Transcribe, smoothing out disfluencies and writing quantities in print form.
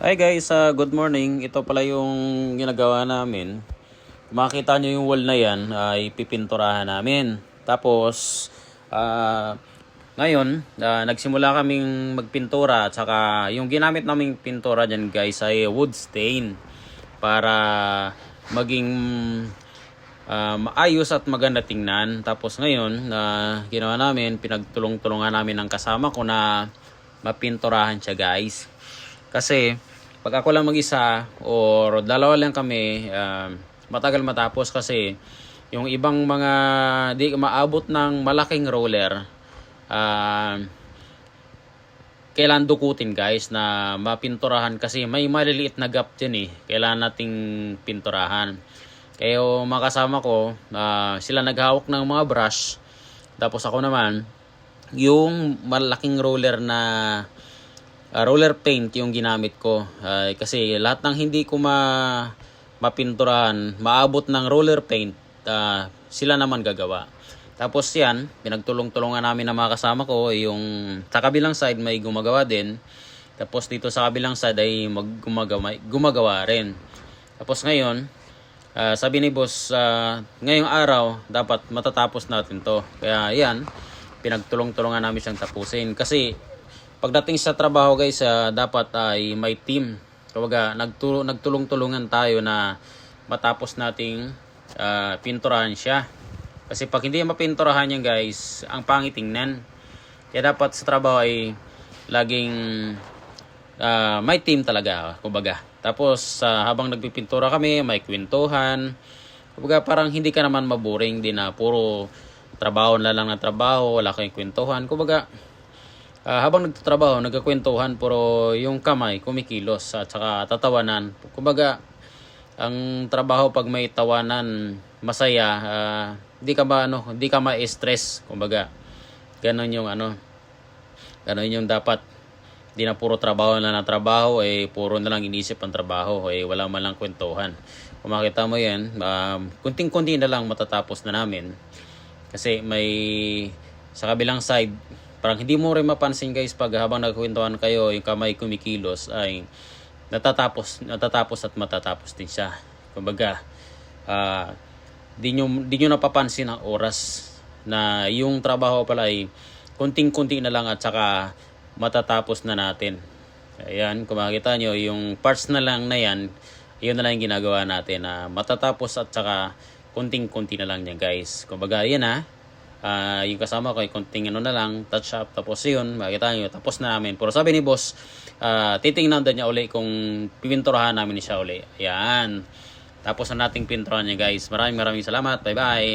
Hi guys, good morning. Ito pala yung ginagawa namin. Kung makikita nyo yung wall na yan, ay pipinturahan namin. Tapos, ngayon, nagsimula kaming magpintura. At saka, yung ginamit naming pintura dyan guys ay wood stain. Para maging maayos at maganda tingnan. Tapos ngayon, ginawa namin, pinagtulong-tulungan namin ng kasama ko na mapinturahan siya guys. Kasi pag ako lang mag-isa or dalawa lang kami, matagal matapos kasi yung ibang mga di maabot ng malaking roller, kailangan dukutin guys na mapinturahan kasi may maliliit na gap dyan eh. Kailangan nating pinturahan. Kaya yung mga kasama ko, sila naghawak ng mga brush. Tapos ako naman, yung malaking roller na roller paint yung ginamit ko. Kasi lahat ng hindi ko mapinturahan, maabot ng roller paint, sila naman gagawa. Tapos yan, pinagtulong-tulungan namin ng mga kasama ko. Yung sa kabilang side may gumagawa din. Tapos dito sa kabilang side ay gumagawa rin. Tapos ngayon, sabi ni boss, ngayong araw dapat matatapos natin to. Kaya yan, pinagtulong-tulungan namin siyang tapusin. Kasi pagdating sa trabaho guys, dapat ay may team. Kumbaga, nagtulong-tulungan tayo na matapos nating pinturahan siya. Kasi pag hindi mapinturahan yan guys, ang pangit tingnan. Kaya dapat sa trabaho ay laging may team talaga. Kumbaga. Tapos habang nagpipintura kami, may kwentuhan. Kumbaga parang hindi ka naman maboring din na puro trabaho na lang na trabaho, wala kayong kwentuhan. Kumbaga, habang nagtatrabaho, nagkakwentuhan, pero yung kamay kumikilos at saka tatawanan. Kumbaga, ang trabaho pag may tawanan, masaya, di ka ma-stress. Kumbaga, ganun yung dapat. Di na puro trabaho na trabaho, puro na lang inisip ang trabaho, wala man lang kwentuhan. Kung makita mo yan, kunting-kunti na lang matatapos na namin. Kasi may sa kabilang side, parang hindi mo rin mapansin guys pag habang nagkwentuhan kayo, yung kamay kumikilos ay natatapos at matatapos din siya. Kumbaga, di nyo napapansin ang oras na yung trabaho pala ay kunting-kunti na lang at saka matatapos na natin. Ayan, kung makikita nyo, yung parts na lang na yan, yun na lang yung ginagawa natin na matatapos at saka kunting-kunti na lang yan guys. Kumbaga, yan yung kasama ko ay konting na lang, touch up, tapos yun, makikita nyo, tapos na namin. Pero sabi ni boss, titingnan din niya uli kung pipinturahan namin siya uli. Ayan, tapos na nating pinturahan niya guys. Maraming salamat, bye bye.